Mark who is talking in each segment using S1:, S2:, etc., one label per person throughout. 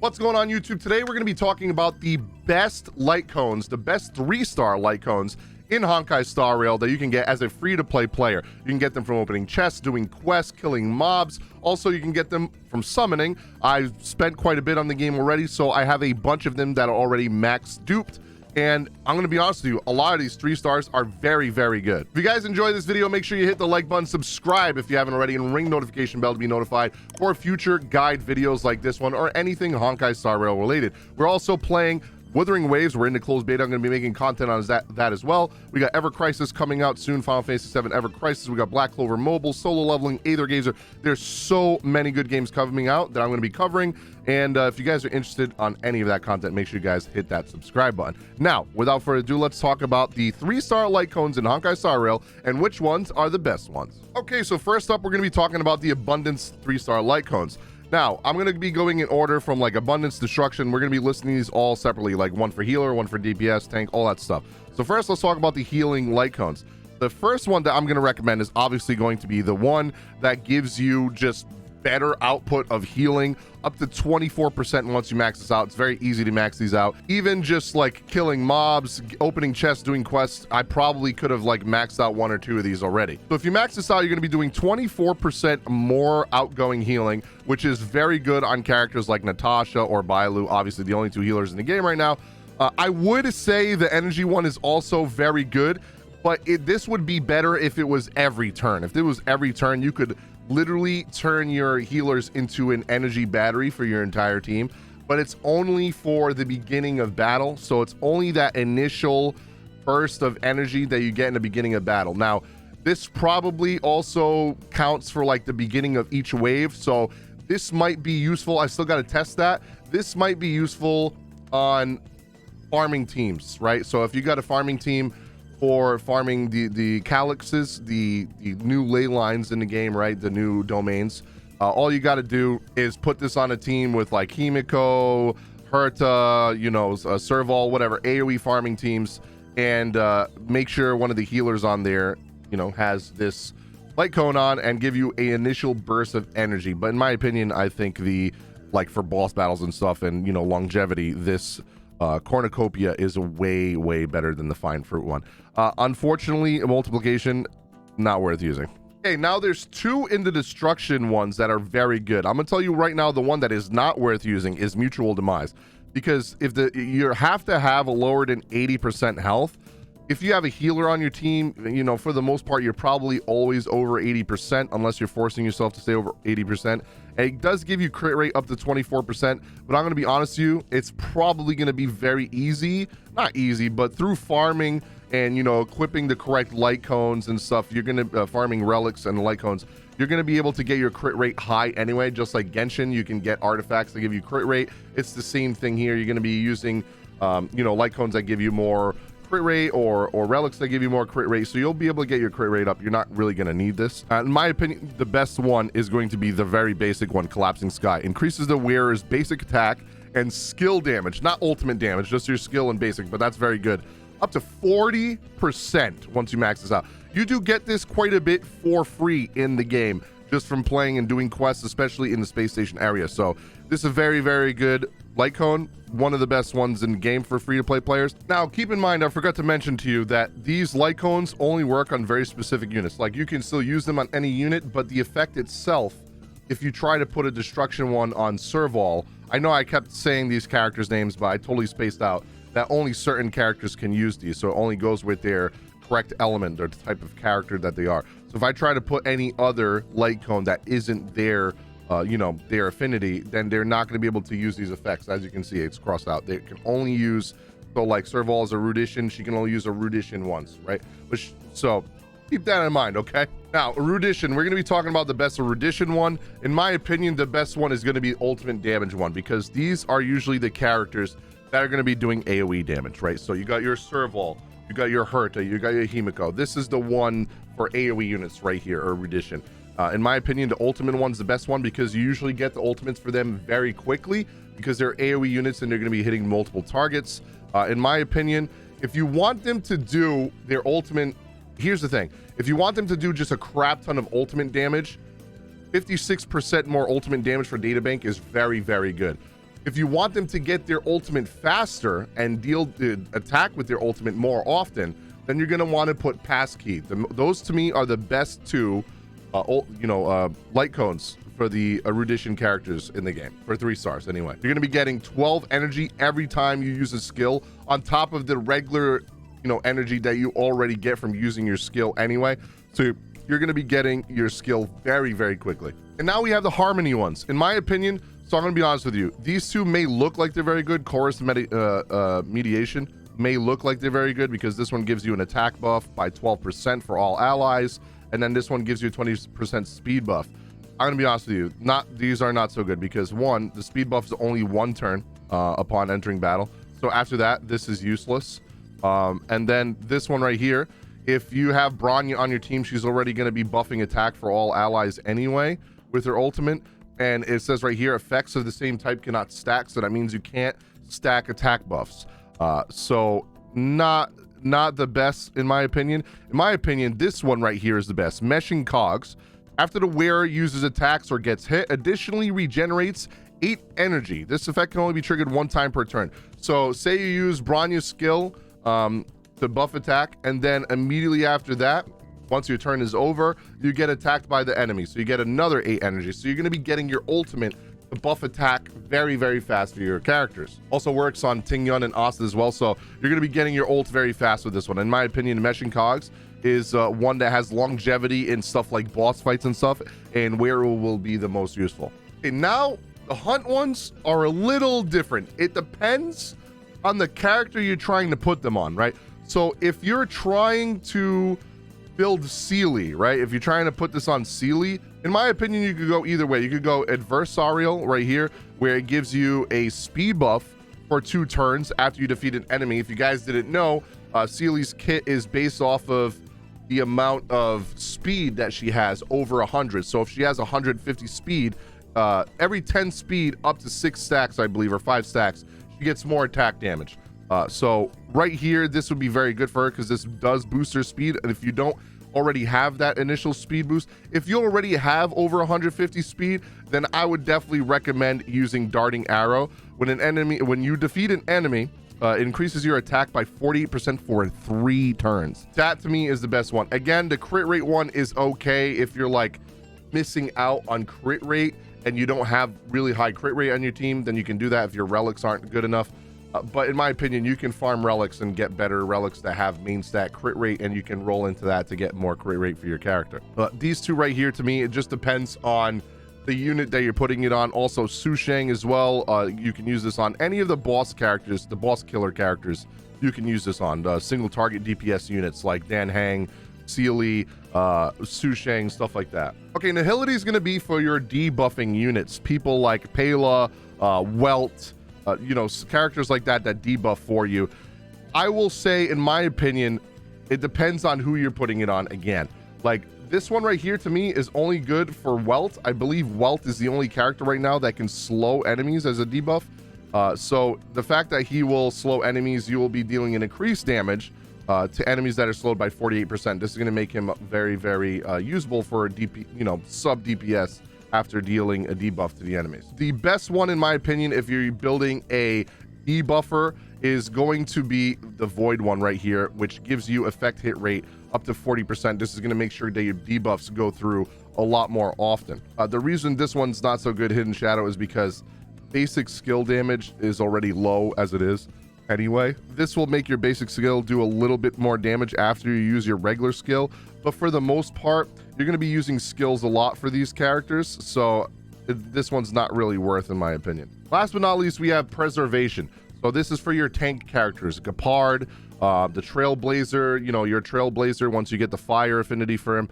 S1: What's going on YouTube? Today we're going to be talking about the best light cones, the best 3-star light cones in Honkai Star Rail that you can get as a free-to-play player. You can get them from opening chests, doing quests, killing mobs. Also, you can get them from summoning. I've spent quite a bit on the game already, so I have a bunch of them that are already max duped. And I'm going to be honest with you, a lot of these 3 stars are very, very good. If you guys enjoy this video, make sure you hit the like button, subscribe if you haven't already, and ring notification bell to be notified for future guide videos like this one or anything Honkai Star Rail related. We're also playing Wuthering Waves. We're in the closed beta. I'm going to be making content on that as well. We got Ever Crisis coming out soon, Final Fantasy 7 Ever Crisis. We got Black Clover Mobile, Solo Leveling, Aether Gazer. There's so many good games coming out that I'm going to be covering. And if you guys are interested on any of that content, make sure you guys hit that subscribe button. Now, without further ado, let's talk about the 3-star light cones in Honkai Star Rail and which ones are the best ones. Okay, so first up, we're going to be talking about the Abundance 3-star light cones. Now, I'm going to be going in order from like Abundance, Destruction. We're going to be listing these all separately, like one for healer, one for DPS, tank, all that stuff. So first, let's talk about the healing light cones. The first one that I'm going to recommend is obviously going to be the one that gives you just better output of healing, up to 24% once you max this out. It's very easy to max these out. Even just like killing mobs, opening chests, doing quests, I probably could have like maxed out 1 or 2 of these already. So if you max this out, you're going to be doing 24% more outgoing healing, which is very good on characters like Natasha or Bailu, obviously the only 2 healers in the game right now. I would say the energy one is also very good, but this would be better if it was every turn. If it was every turn, you could literally turn your healers into an energy battery for your entire team, but it's only for the beginning of battle. So it's only that initial burst of energy that you get in the beginning of battle. Now, this probably also counts for like the beginning of each wave. So this might be useful. I still got to test that. This might be useful on farming teams, right? So if you got a farming team for farming the calyxes, the new ley lines in the game, right? The new domains. All you got to do is put this on a team with like Himiko, Herta, you know, Serval, whatever, AoE farming teams, and make sure one of the healers on there, you know, has this light cone on and give you an initial burst of energy. But in my opinion, I think the, like for boss battles and stuff and, you know, longevity, this cornucopia is way better than the fine fruit one. Unfortunately, multiplication not worth using. Okay, now there's 2 in the destruction ones that are very good. I'm gonna tell you right now, the one that is not worth using is Mutual Demise, because if you have to have a lower than 80% health. If you have a healer on your team, you know, for the most part, you're probably always over 80%, unless you're forcing yourself to stay over 80%. And it does give you crit rate up to 24%, but I'm going to be honest with you, it's probably going to be very easy. Not easy, but through farming and, you know, equipping the correct light cones and stuff, you're going to, farming relics and light cones, you're going to be able to get your crit rate high anyway. Just like Genshin, you can get artifacts that give you crit rate. It's the same thing here. You're going to be using, you know, light cones that give you more crit rate or relics that give you more crit rate, so you'll be able to get your crit rate up. You're not really going to need this. In my opinion, the best one is going to be the very basic one, Collapsing Sky. Increases the wearer's basic attack and skill damage, not ultimate damage, just your skill and basic, but that's very good. Up to 40% once you max this out. You do get this quite a bit for free in the game, just from playing and doing quests, especially in the space station area. So this is a very good light cone, one of the best ones in the game for free-to-play players. Now, keep in mind, I forgot to mention to you that these light cones only work on very specific units. Like, you can still use them on any unit, but the effect itself, if you try to put a destruction one on Serval, I know I kept saying these characters' names, but I totally spaced out, that only certain characters can use these, so it only goes with their correct element or the type of character that they are. So if I try to put any other light cone that isn't their you know, their affinity, then they're not going to be able to use these effects. As you can see, it's crossed out. They can only use, so like Serval is a Rudition, she can only use a Rudition once, right? So keep that in mind, okay? Now, Rudition, we're going to be talking about the best Rudition one. In my opinion, the best one is going to be ultimate damage one, because these are usually the characters that are going to be doing AoE damage, right? So you got your Serval, you got your Herta, you got your Himiko. This is the one for AoE units right here, or Rudition. In my opinion, the ultimate one's the best one, because you usually get the ultimates for them very quickly, because they're AoE units and they're going to be hitting multiple targets. In my opinion, if you want them to do their ultimate, here's the thing. If you want them to do just a crap ton of ultimate damage, 56% more ultimate damage for databank is very good. If you want them to get their ultimate faster and attack with their ultimate more often, then you're going to want to put passkey. Those to me are the best two light cones for the Rudition characters in the game, for 3 stars anyway. You're going to be getting 12 energy every time you use a skill on top of the regular energy that you already get from using your skill anyway. So you're going to be getting your skill very, very quickly. And now we have the harmony ones. In my opinion, so I'm going to be honest with you, these two may look like they're very good. Chorus mediation may look like they're very good because this one gives you an attack buff by 12% for all allies, and then this one gives you a 20% speed buff. I'm going to be honest with you, these are not so good because, one, the speed buff is only 1 turn upon entering battle. So after that, this is useless. And then this one right here, if you have Bronya on your team, she's already going to be buffing attack for all allies anyway with her ultimate. And it says right here, effects of the same type cannot stack. So that means you can't stack attack buffs. So not the best in my opinion. In my opinion, this one right here is the best. Meshing Cogs. After the wearer uses attacks or gets hit, additionally regenerates 8 energy. This effect can only be triggered 1 time per turn. So say you use Bronya's skill to buff attack, and then immediately after that, once your turn is over, you get attacked by the enemy. So you get another 8 energy. So you're going to be getting your ultimate to buff attack very, very fast for your characters. Also works on Tingyun and Asta as well. So you're going to be getting your ult very fast with this one. In my opinion, Meshing Cogs is one that has longevity in stuff like boss fights and stuff, and where it will be the most useful. Okay, now the hunt ones are a little different. It depends on the character you're trying to put them on, right? So if you're trying to build Sealy, right? If you're trying to put this on Sealy, in my opinion, you could go either way. You could go adversarial right here, where it gives you a speed buff for 2 turns after you defeat an enemy. If you guys didn't know, Sealy's kit is based off of the amount of speed that she has over 100. So if she has 150 speed, every 10 speed up to 6 stacks, I believe, or 5 stacks, she gets more attack damage. So right here, this would be very good for her because this does boost her speed. And if you don't already have that initial speed boost, if you already have over 150 speed, then I would definitely recommend using Darting Arrow. When you defeat an enemy, it increases your attack by 48% for 3 turns. That to me is the best one. Again, the crit rate one is okay if you're like missing out on crit rate and you don't have really high crit rate on your team, then you can do that if your relics aren't good enough. But in my opinion, you can farm relics and get better relics that have main stat crit rate, and you can roll into that to get more crit rate for your character. These two right here, to me, it just depends on the unit that you're putting it on. Also Susheng as well. You can use this on any of the boss characters, the boss killer characters. You can use this on single target DPS units like Dan Hang, Sealy, Susheng, stuff like that. Okay, Nihility is going to be for your debuffing units. People like Pela, Welt, characters like that debuff for you. I will say, in my opinion, it depends on who you're putting it on again. Like, this one right here to me is only good for Welt. I believe Welt is the only character right now that can slow enemies as a debuff. So the fact that he will slow enemies, you will be dealing an increased damage to enemies that are slowed by 48%. This is going to make him very, very usable for sub DPS after dealing a debuff to the enemies. The best one, in my opinion, if you're building a debuffer, is going to be the Void one right here, which gives you effect hit rate up to 40%. This is going to make sure that your debuffs go through a lot more often. The reason this one's not so good, Hidden Shadow, is because basic skill damage is already low as it is anyway. This will make your basic skill do a little bit more damage after you use your regular skill, but for the most part, you're going to be using skills a lot for these characters, so this one's not really worth, in my opinion. Last but not least, we have Preservation. So this is for your tank characters, Gepard, the Trailblazer, your Trailblazer, once you get the fire affinity for him.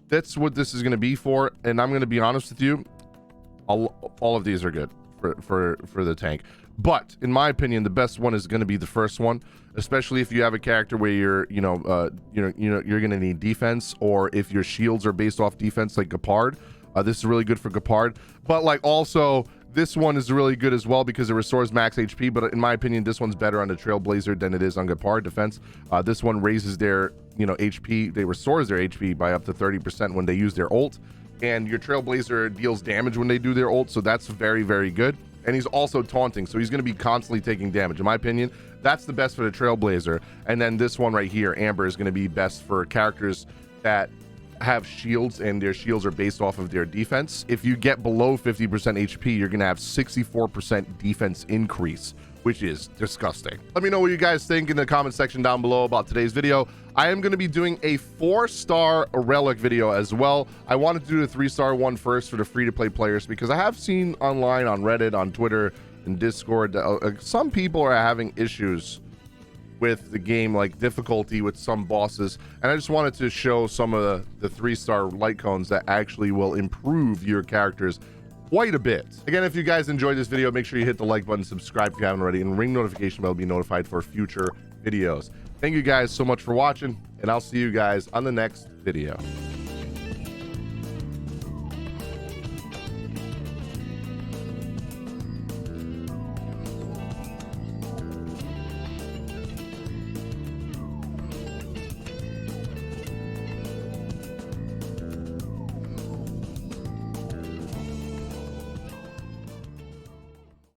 S1: That's what this is going to be for, and I'm going to be honest with you, all of these are good for the tank. But in my opinion, the best one is going to be the first one, especially if you have a character where you're going to need defense, or if your shields are based off defense like Gepard. This is really good for Gepard. But like also, this one is really good as well because it restores max HP. But in my opinion, this one's better on the Trailblazer than it is on Gepard defense. This one raises their HP. They restores their HP by up to 30% when they use their ult. And your Trailblazer deals damage when they do their ult, so that's very, very good. and he's also taunting, so he's going to be constantly taking damage. In my opinion, that's the best for the Trailblazer. And then this one right here, Amber, is going to be best for characters that have shields, and their shields are based off of their defense. If you get below 50% HP, you're going to have 64% defense increase, which is disgusting. Let me know what you guys think in the comment section down below about today's video. I am going to be doing a 4-star relic video as well. I wanted to do the 3-star one first for the free-to-play players, because I have seen online on Reddit, on Twitter, and Discord, some people are having issues with the game, like difficulty with some bosses, and I just wanted to show some of the 3-star light cones that actually will improve your characters quite a bit. Again, if you guys enjoyed this video, make sure you hit the like button, subscribe if you haven't already, and ring notification bell to be notified for future videos. Thank you guys so much for watching, and I'll see you guys on the next video.